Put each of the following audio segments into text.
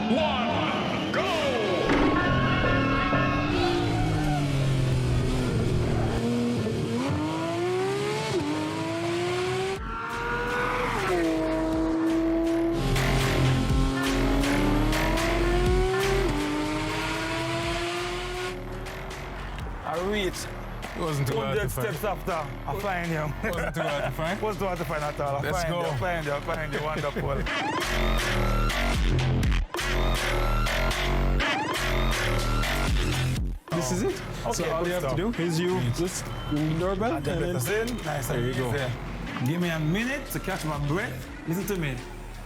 1, go! I reached It wasn't too hard to 100 find. steps after I find you. Wasn't too hard to find. Wasn't too hard to find at all. Let's go. I find you, wonderful. This is it. Okay, So all good you have to stuff. do is you just ring the doorbell And then let us in. Nice. There you go. easy. Give me a minute to catch my breath. Listen to me.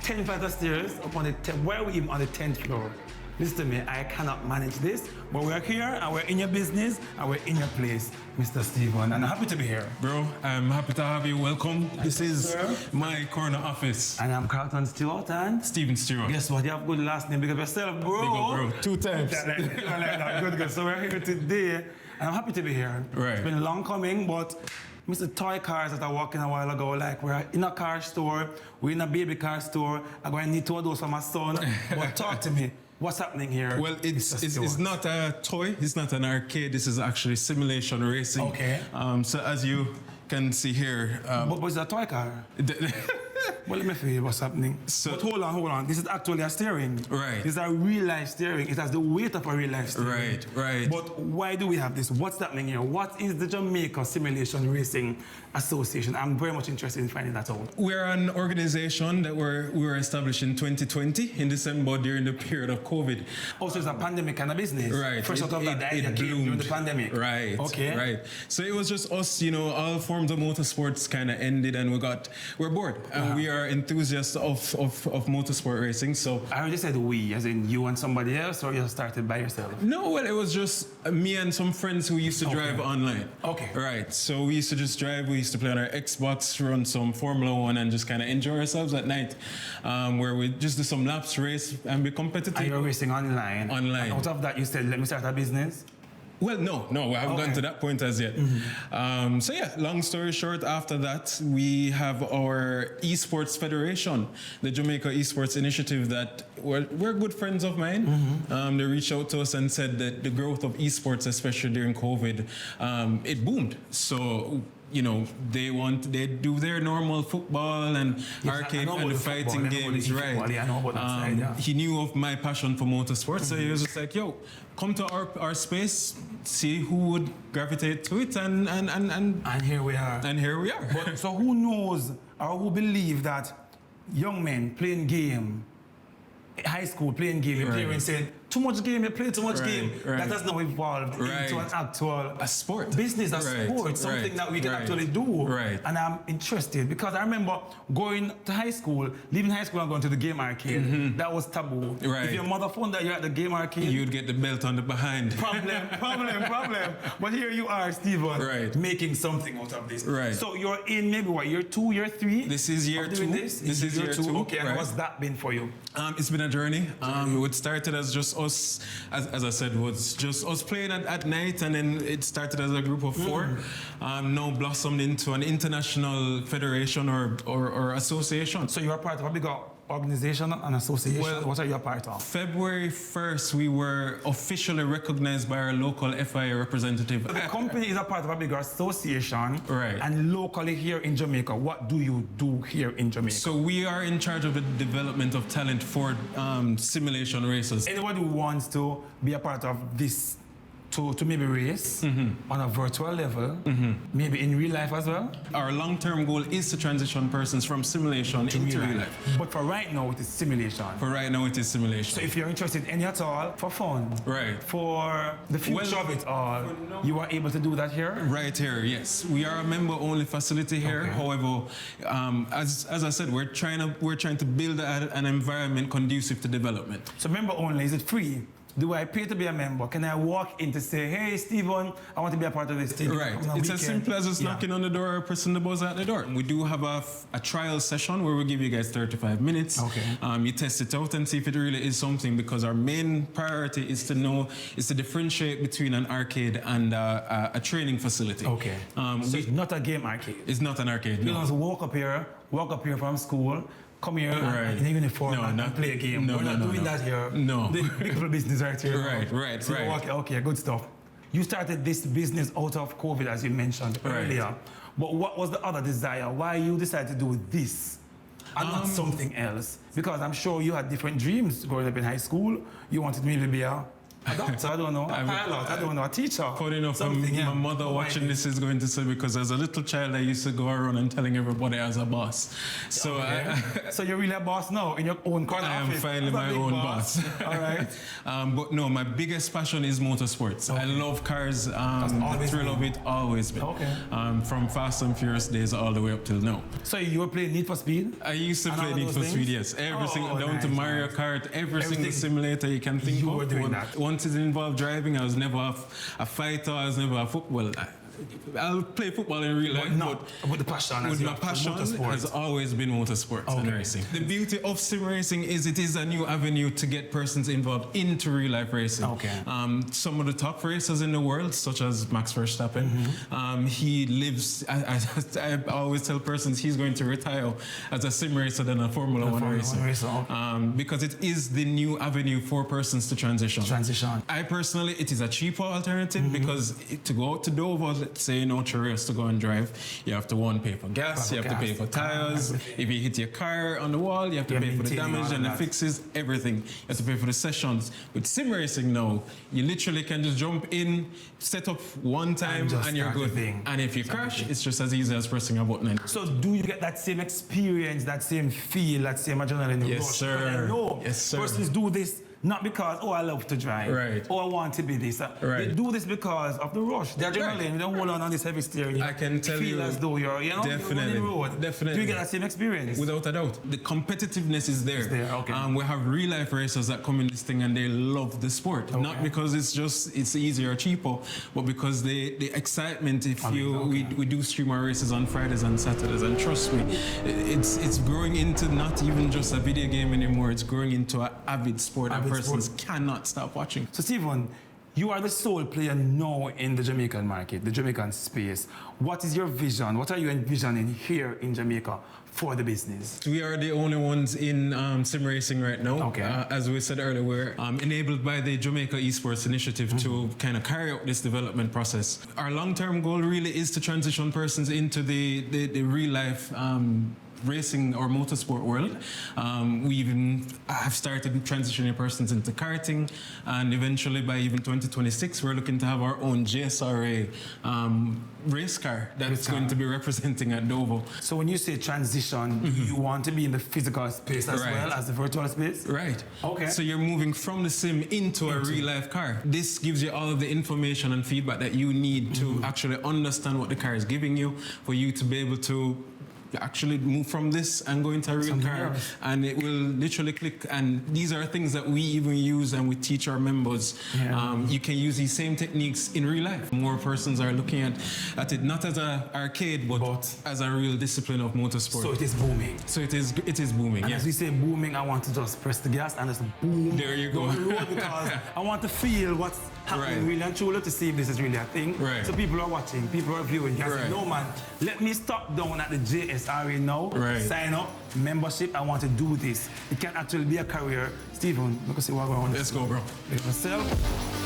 10 flights of stairs up on the why are we even on the 10th floor? Listen to me, I cannot manage this, but we're here and we're in your business and we're in your place, Mr. Steven, and I'm happy to be here. Bro, I'm happy to have you. Welcome. This is sir. my corner office. And I'm Carlton Stewart, and Steven Stewart. guess what? You have good last name because yourself, bro. Big up, bro. 2 times. Good. So we're here today, and I'm happy to be here. Right. It's been long coming, but Mr. Toy Cars that I walked in a while ago, like we're in a car store, we're in a baby car store. I'm going to need 2 of those for my son. But talk to me. What's happening here? Well, it's Stewart? not a toy. It's not an arcade. This is actually simulation racing. Okay. So as you can see here, But it's a toy car. Well, let me feel what's happening. So- But hold on. This is actually a steering. Right. This is a real life steering. It has the weight of a real life steering. Right. But why do we have this? What's happening here? What is the Jamaica Simulation Racing Association? I'm very much interested in finding that out. We're an organization that we were established in 2020 in December during the period of COVID. Also, it's a pandemic kind of business. Right. Fresh out of that, the idea came during the pandemic. Right. Okay. Right. So it was just us, all forms of motorsports kind of ended and we're bored. And we are enthusiasts of motorsport racing. So I already said we, as in you and somebody else, or you started by yourself? no, well, it was just me and some friends who used to drive online. Okay. Right. So we used to just drive. We used to play on our Xbox, run some Formula One, and just kind of enjoy ourselves at night, where we just do some laps, race, and be competitive. And you're racing online. Online. And out of that, you said, let me start a business. Well, no, we haven't gotten to that point as yet. So yeah, long story short, after that, we have our Esports Federation, the Jamaica Esports Initiative that we're good friends of mine. They reached out to us and said that the growth of esports, especially during COVID, it boomed. So they do their normal football and arcade and fighting games, right? Yeah, I know about that side, yeah. He knew of my passion for motorsports, so he was just like, yo, come to our space, see who would gravitate to it, and here we are. And here we are. But, so who knows or who believe that young men playing game, high school playing game, Right. parents said, too much game, you play too much Right, game. right. That has now evolved into an actual A sport. business, a Right, sport, something right, that we can right, actually do. right. And I'm interested because I remember going to high school, leaving high school and going to the game arcade. That was taboo. Right. If your mother found that you're at the game arcade, You'd get the belt on the behind. problem. But here you are, Steven, Right. making something out of this. Right. So you're in maybe what, year 2, year 3? This is year of doing 2. This is year 2. Okay, and right. what's that been for you? It's been a journey. It started as just us, as I said, was just us playing at night, and then it started as a group of 4. Now blossomed into an international federation or association. So you're part of a bigger organization and association. Well, what are you a part of? February 1st, we were officially recognized by our local FIA representative. The company is a part of a bigger association. Right. And locally here in Jamaica, what do you do here in Jamaica? So we are in charge of the development of talent for simulation races. Anybody who wants to be a part of this, to maybe race on a virtual level, maybe in real life as well. Our long-term goal is to transition persons from simulation into real life. But for right now, it is simulation. For right now, it is simulation. So if you're interested in any at all, for fun, Right. for the future of it all, you are able to do that here? Right here, yes. We are a member-only facility here. Okay. However, as I said, we're trying to build an environment conducive to development. So member only, is it free? Do I pay to be a member? Can I walk in to say, hey, Steven, I want to be a part of this team? Right. It's as simple as just knocking on the door or pressing the buzzer at the door. We do have a trial session where we give you guys 35 minutes. Okay. You test it out and see if it really is something, because our main priority is to differentiate between an arcade and a training facility. Okay. So it's not a game arcade. It's not an arcade. You No. don't walk up here, walk up here from school, come here in a uniform and play a game. We're not doing that here. No. The people business right here. Right. So okay, good stuff. You started this business out of COVID, as you mentioned earlier. But what was the other desire? Why you decided to do this and not something else? Because I'm sure you had different dreams growing up in high school. You wanted maybe to be a doctor, I don't know, a pilot, I don't know, a teacher. Funny enough, my mother watching this is going to say, because as a little child I used to go around and telling everybody I was a boss. So so you're really a boss now in your own corner office? I am finally my own boss. All right. But no, my biggest passion is motorsports. I love cars. The thrill of it always been. Okay. From Fast and Furious days all the way up till now. So you were playing Need for Speed? I used to play Need for Speed, yes. Everything down to Mario Kart, every single simulator you can think of. You were doing that. Once it involved driving, I was never a fighter, I was never a football. I'll play football in real life, but with the passion, with my passion has always been motorsports and racing. The beauty of sim racing is it is a new avenue to get persons involved into real life racing. Some of the top racers in the world, such as Max Verstappen, he lives. I always tell persons he's going to retire as a sim racer than a Formula One racer, because it is the new avenue for persons to transition. I personally, it is a cheaper alternative because to go out to Dover, let's say Charios to go and drive, you have to pay for gas, you have to pay for tires. If you hit your car on the wall, you have to pay for the damage and the fixes, everything. You have to pay for the sessions. With sim racing now, you literally can just jump in, set up one time, and you're good. And if you crash, it's just as easy as pressing a button. So do you get that same experience, that same feel, that same adrenaline? Yes, sir. Yes, sir. Persons do this not because, I love to drive, I want to be this. They do this because of the rush. The adrenaline, they don't hold on this heavy steering. I can tell you, feel as though you're, definitely, you're on the road. Definitely. Do you get that same experience? Without a doubt. The competitiveness is there. Okay. We have real life racers that come in this thing and they love the sport. Not because it's easier or cheaper, but because the excitement, we do stream our races on Fridays and Saturdays, and trust me, it's growing into not even just a video game anymore, it's growing into an avid sport. Persons cannot stop watching. So Stephen, you are the sole player now in the Jamaican market, the Jamaican space. What is your vision? What are you envisioning here in Jamaica for the business? We are the only ones in sim racing right now. As we said earlier, we're enabled by the Jamaica Esports Initiative to kind of carry out this development process. Our long-term goal really is to transition persons into the real life racing or motorsport world. We even have started transitioning persons into karting, and eventually by even 2026 we're looking to have our own JSRA race car that's going to be representing at Dover. So when you say transition, you want to be in the physical space as well as the virtual space? Right. So you're moving from the sim into a real life car. This gives you all of the information and feedback that you need to actually understand what the car is giving you, for you to be able to actually move from this and go into a real car, and it will literally click. And these are things that we even use and we teach our members. You can use these same techniques in real life. More persons are looking at it not as an arcade, but as a real discipline of motorsport. So it is booming. So it is booming. And as we say booming, I want to just press the gas and just boom. There you go. Because I want to feel what's happening really and truly, to see if this is really a thing. So people are watching, people are viewing. Say, no man, let me stop down at the JSRA now, sign up, membership, I want to do this. It can actually be a career. Stephen, look and see what we're on. Let's go, bro. Look yourself.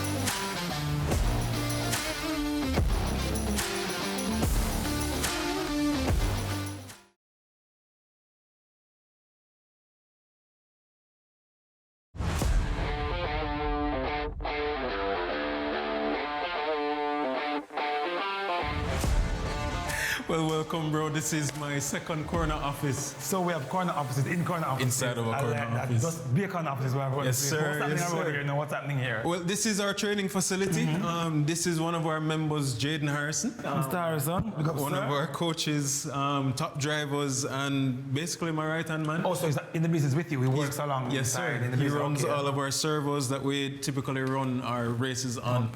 Well, welcome, bro. This is my second corner office. So we have corner offices, in corner offices. Inside of a corner office. Just be a corner office where everyone Yes, sir. What's happening here now? What's happening here? Well, this is our training facility. This is one of our members, Jaden Harrison. Mr. Harrison. One of our coaches, top drivers, and basically my right-hand man. Oh, so he's in the business with you. He works along. Yes, sir. He runs all of our servos that we typically run our races on.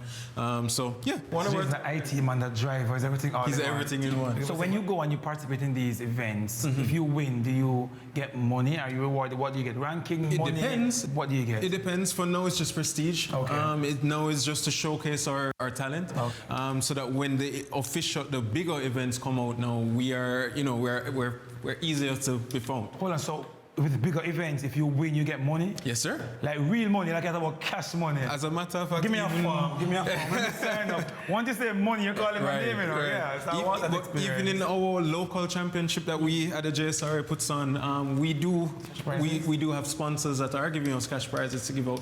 So, yeah. One of the IT man, the driver, is everything all He's everything in one. So when you go and you participate in these events, if you win, do you get money? Are you rewarded? What do you get? Ranking, money? It depends. What do you get? It depends. For now, it's just prestige. Now it's just to showcase our talent. So that when the bigger events come out now, we are, we're we're easier to be found. Hold on, so with bigger events, if you win, you get money? Yes, sir. Like real money, like I talk about cash money. As a matter of fact, Give me a form. When you sign up, once you say money, you call it my name, you know? Yeah, so I want that experience. Even in our local championship that we at the JSRA puts on, we do have sponsors that are giving us cash prizes to give out.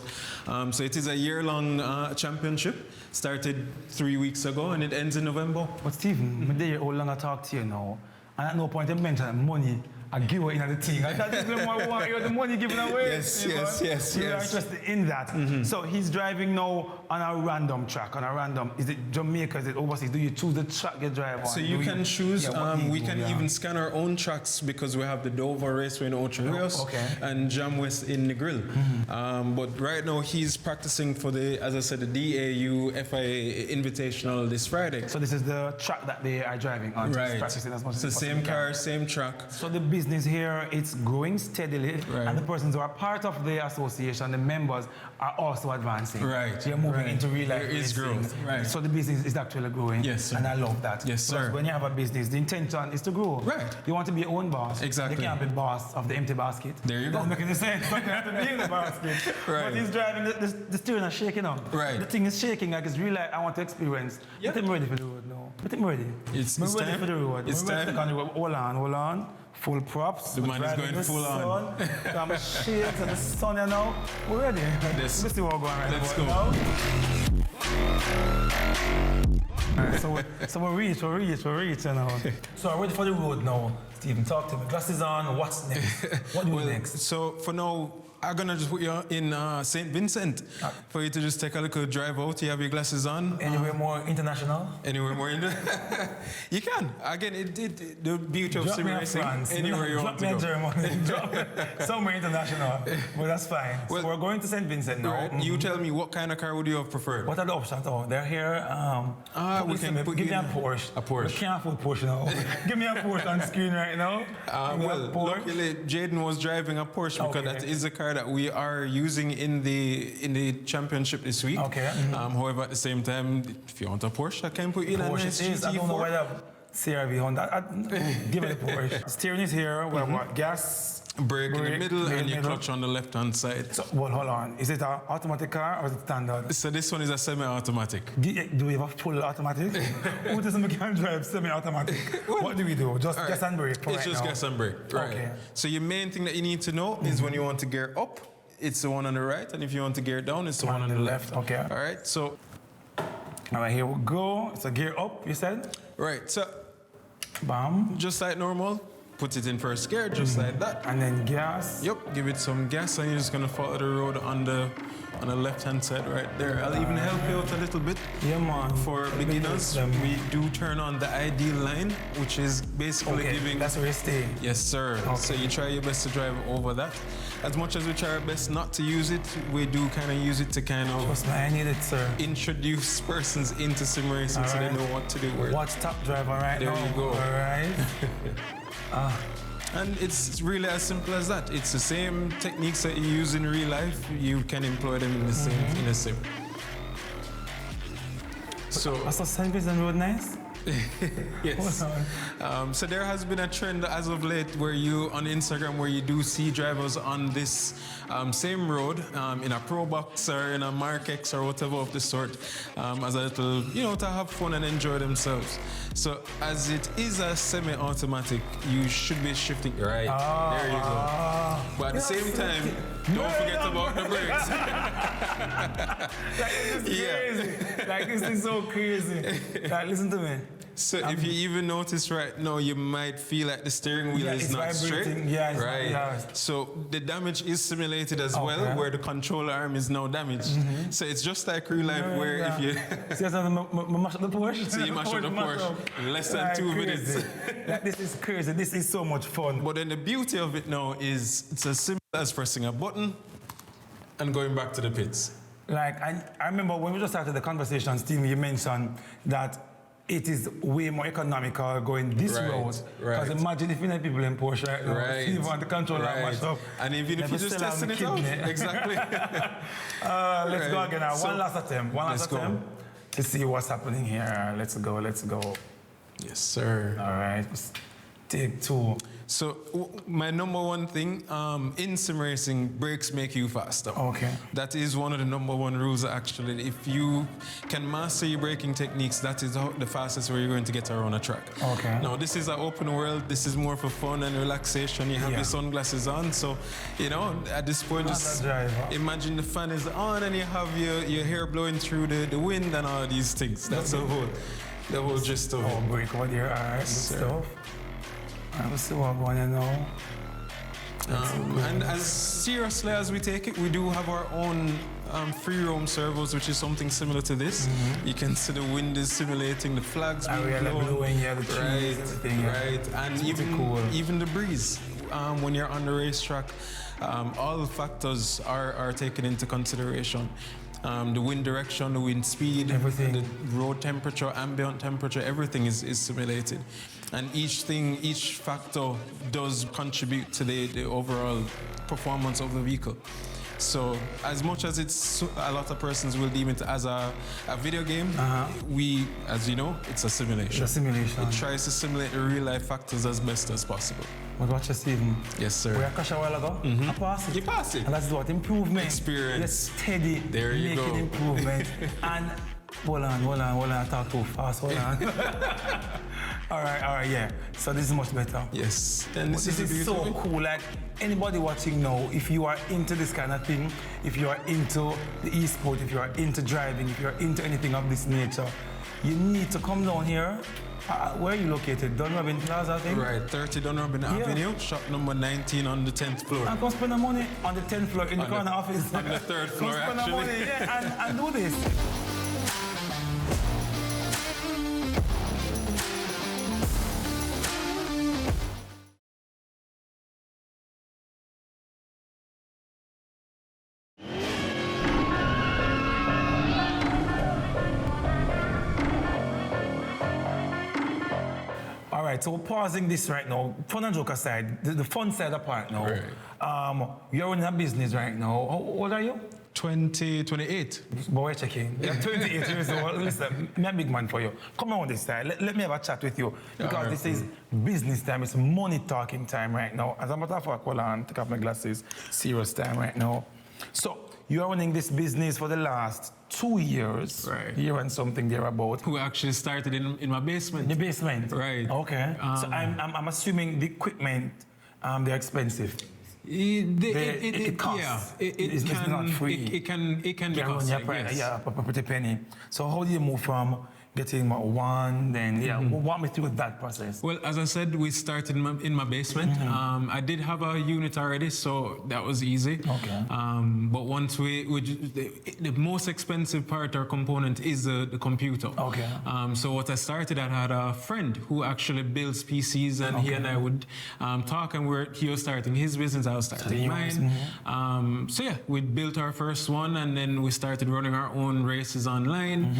So it is a year-long championship. Started 3 weeks ago and it ends in November. But Stephen, I'm there how long I talk to you now, and at no point you mention money. I give away in the thing. I thought this is more the money given away. Yes. You're interested in that. So he's driving now on a random track. Is it Jamaica? Is it overseas? Do you choose the track you drive on? So you can choose. We can even scan our own tracks because we have the Dover Raceway in Ocho Rios and Jam West in Negril. But right now he's practicing for as I said, the DAU FIA Invitational this Friday. So this is the track that they are driving on. Right. Practicing as much it's the same car, same track. So the business here, it's growing steadily, and the persons who are part of the association, the members, are also advancing. Right. You're moving into real life. There is growth. Right. So the business is actually growing. Yes, sir. And I love that. Yes, sir. Because when you have a business, the intention is to grow. Right. You want to be your own boss. Exactly. You can't be boss of the empty basket. There you go. Doesn't make any sense. You have to be in the basket. Right. But he's driving, the steering is shaking up. Right. The thing is shaking, like it's real life. I want to experience. Yep. I'm ready for the road now. I'm ready. It's ready time. for the road. It's time. Hold on. Full props. The man is going full on. Some shades and the sun, you know. We're ready. Let's see what's going on. Let's go. Alright, so we're reach, you know. So I'm ready for the road now. Stephen, talk to me. Glasses on, what's next? What do we do next? So for now, I'm gonna just put you in St. Vincent for you to just take a little drive out. You have your glasses on. Anywhere more international? Anywhere more you can. Again, the beauty of sim racing. Anywhere you want to go. Drop me somewhere international. Well, that's fine. Well, so we're going to St. Vincent now. Right. You tell me, what kind of car would you have preferred? What are the options? Oh, they're here. Give me a Porsche. A Porsche. We can't afford Porsche now. Give me a Porsche on screen right now. Well, luckily, Jaden was driving a Porsche because that is the car that we are using in the championship this week. Okay. However, at the same time, if you want a Porsche, I can put you in a nice GT4. I don't know why that CRV Honda. Give me the Porsche. Steering is here. We have what? Gas. Brake in the middle and your clutch on the left-hand side. So, well, hold on. Is it an automatic car or is it standard? So this one is a semi-automatic. Do we have a full automatic? Who doesn't we can drive semi-automatic? What do we do? Just gas and brake for It's just gas and brake. Right. Okay. So your main thing that you need to know is when you want to gear up, it's the one on the right, and if you want to gear down, it's the one on the left. Okay. All right. So. All right. Here we go. It's a gear up. You said. Right. So. Bam. Just like normal. Put it in first gear, just like that. And then gas. Yep, give it some gas, and you're just gonna follow the road on the left-hand side right there. I'll even help you out a little bit. Yeah, man. For beginners, we do turn on the ideal line, which is basically giving... That's where you stay. Yes, sir. Okay. So you try your best to drive over that. As much as we try our best not to use it, we do kind of use it to kind of... Trust me, I need it, sir. Introduce persons into sim racing so they know what to do. What's top driver right now? There you go. All right. And it's really as simple as that. It's the same techniques that you use in real life. You can employ them in the same in a sim. So, the St. Vincent Road nice? Yes. So there has been a trend as of late where you on Instagram where you do see drivers on this same road in a Pro Box or in a Mark X or whatever of the sort as a little, to have fun and enjoy themselves. So as it is a semi-automatic, you should be shifting right. There you go. But at the same time, don't forget about the brakes. This is so crazy. Like, listen to me. So if you even notice right now, you might feel like the steering wheel is not straight. Yeah, right. So the damage is simulated as well, where the control arm is now damaged. So it's just like real life, where if you mash up the Porsche. So you mash up the Porsche in less than 2 minutes. Like, this is crazy. This is so much fun. But then the beauty of it now is it's as simple as pressing a button and going back to the pits. Like, I remember when we just started the conversation, Steve, you mentioned that it is way more economical going this road. Because imagine if you had people in Porsche right now, you want the controller mashed up. And even if you just testing it out. Exactly. Let's go again now. One last attempt. One last attempt to see what's happening here. Let's go. Yes, sir. All right. Take two. So my number one thing in sim racing, brakes make you faster. Okay. That is one of the number one rules actually. If you can master your braking techniques, that is the fastest way you're going to get around a track. Okay. Now this is an open world. This is more for fun and relaxation. You have your sunglasses on, so you know at this point just imagine the fan is on and you have your hair blowing through the wind and all these things. That's the whole gist of it. Brake over there, all right, good stuff. Let's see what I'm going to know. And as seriously as we take it, we do have our own free roam servos, which is something similar to this. You can see the wind is simulating the flags being blowing, the trees, everything. Right, and even the breeze when you're on the racetrack. All the factors are taken into consideration. The wind direction, the wind speed, everything. The road temperature, ambient temperature, everything is simulated. And each factor does contribute to the overall performance of the vehicle. So as much as a lot of persons will deem it as a video game, we, as you know, it's a simulation. It's a simulation. It tries to simulate the real life factors as best as possible. But watch this, Stephen. Yes, sir. We crashed a while ago. I passed it. You passed it. And that's what improvement. Experience. Let's steady. There you go. Making improvement. And hold on. Talk too fast. Hold on. All right, yeah. So this is much better. Yes. And this is so cool. Like anybody watching now, if you are into this kind of thing, if you are into the e-sport, if you are into driving, if you are into anything of this nature, you need to come down here. Where are you located? Dunrobin Plaza, I think? Right, 30 Dunrobin Avenue, shop number 19 on the 10th floor. And come spend the money on the 10th floor in the corner office. On the 3rd floor, come spend the money, and do this. All right, so we're pausing this right now. Fun and joke aside, the fun side apart now. Right. You're in a business right now. How old are you? 28. But we're checking. You're 28 years old. Listen, I'm a big man for you. Come on this side. Let me have a chat with you. Because this is business time. It's money talking time right now. As a matter of fact, hold on, take off my glasses. Serious time right now. So, you are running this business for the last 2 years. Right. Year and something thereabout. Who actually started in my basement. In the basement? Right. Okay. So I'm assuming the equipment, they're expensive. It costs. Yeah, it's not free. It can be costly. Yes. Yeah, a pretty penny. So how do you move from getting one, then walk me through that process? Well, as I said, we started in my basement. I did have a unit already, so that was easy. Okay. But once the most expensive part or component is the computer. Okay. So what I started, I had a friend who actually builds PCs, and he and I would talk, and he was starting his business, I was starting mine. So yeah, we built our first one, and then we started running our own races online,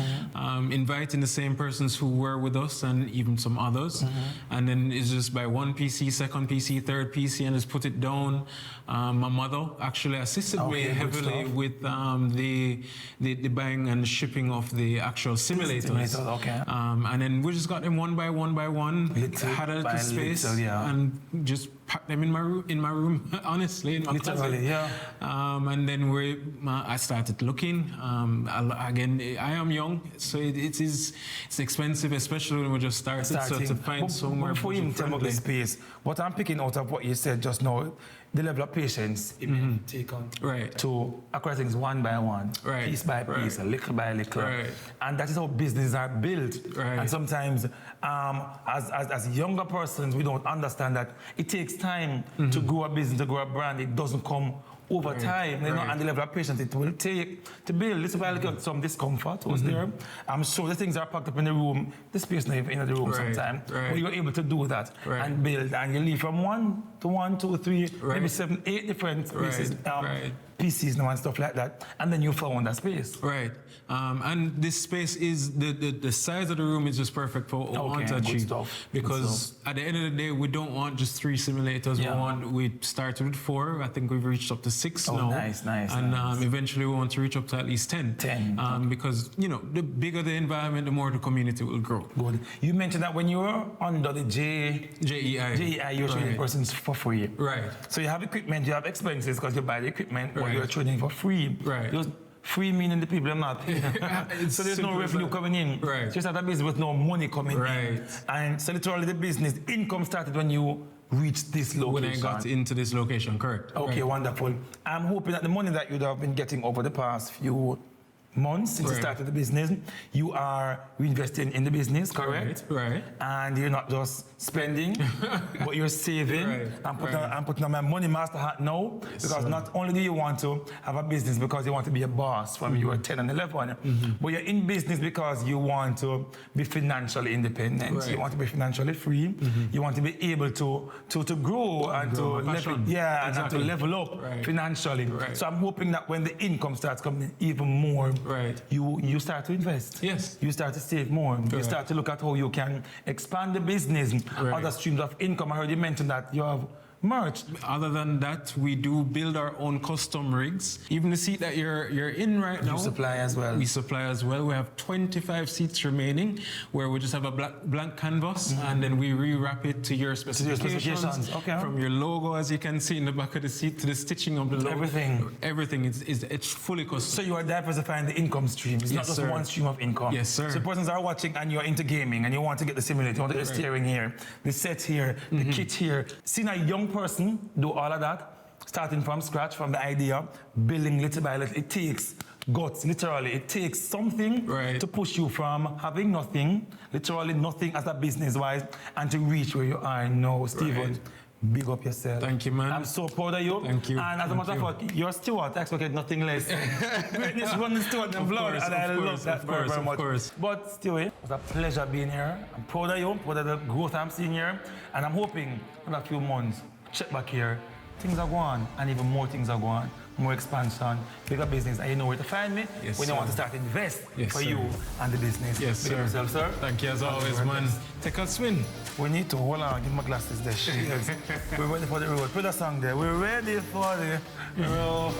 inviting the same persons who were with us and even some others. And then it's just by one PC, second PC, third PC, and just put it down. My mother actually assisted me heavily with the buying and shipping of the actual simulators. And then we just got them one by one, had a little space, and just packed them in my room, honestly, in my closet. And then I started looking. Again, I am young, so it's expensive, especially when we just started. So to find somewhere. Before you tell me the space, what I'm picking out of what you said just now, the level of patience it may take on to acquire things one by one, piece by piece, little by little. And that is how businesses are built. And sometimes, as younger persons, we don't understand that it takes time to grow a business, to grow a brand. It doesn't come over time, you know, and the level of patience it will take to build. Little by little, some discomfort was there. I'm sure the things are packed up in the room, the space not even in the room sometimes. But you're able to do that and build, and you leave from 1 to 1, 2, 3, maybe 7, 8 different spaces. PCs now and stuff like that. And then you found a space. Right. And this space is, the size of the room is just perfect for what we want to achieve. Stuff. Because at the end of the day, we don't want just 3 simulators. We started with 4. I think we've reached up to 6 now. Nice. And eventually we want to reach up to at least 10. 10. Because, you know, the bigger the environment, the more the community will grow. Good. You mentioned that when you were under the JEI, you're training persons for free. Right. So you have equipment, you have expenses because you buy the equipment, but you're training for free. Right. Free meaning the people are not paying. So there's no revenue coming in. Right. So you start a business with no money coming in. And so literally the business income started when you reached this location. When I got into this location, correct. Okay, wonderful. I'm hoping that the money that you'd have been getting over the past few months since you started the business, you are reinvesting in the business, correct? Right. And you're not just spending, but you're saving. I'm putting on my money master hat now, because not only do you want to have a business because you want to be a boss from you were 10 and 11, but you're in business because you want to be financially independent. You want to be financially free. You want to be able to grow and to level up financially. So I'm hoping that when the income starts coming in even more, you start to invest. Yes. You start to save more. You start to look at how you can expand the business, other streams of income. I heard you mention that you have merch. Other than that, we do build our own custom rigs. Even the seat that you're in right now. You supply as well. We supply as well. We have 25 seats remaining, where we just have a blank canvas, and then we rewrap it to your specifications. From your logo, as you can see in the back of the seat, to the stitching of the logo. Everything it's fully custom. So you are diversifying the income stream. It's not just one stream of income. Yes, sir. So persons are watching and you're into gaming and you want to get the simulator, you want to get the steering here, the set here, the kit here. Seeing a young person do all of that, starting from scratch, from the idea, building little by little. It takes guts, literally. It takes something to push you from having nothing, literally nothing as a business-wise, and to reach where you are now, Stephen. Big up yourself. Thank you, man. I'm so proud of you. Thank you. And as a matter of fact, you're a steward. I expected nothing less. Greatness running steward and blood, and I love that very much. But still, it was a pleasure being here. I'm proud of you, proud of the growth I'm seeing here, and I'm hoping in a few months, check back here, things are going, and even more things are going. More expansion, bigger business, and you know where to find me when you want to start invest for you and the business. Yes, sir. Yourself, sir. Thank you as always, man. Take a swing. We need to hold on, give my glasses there. We're ready for the road. Put a song there. We're ready for the road.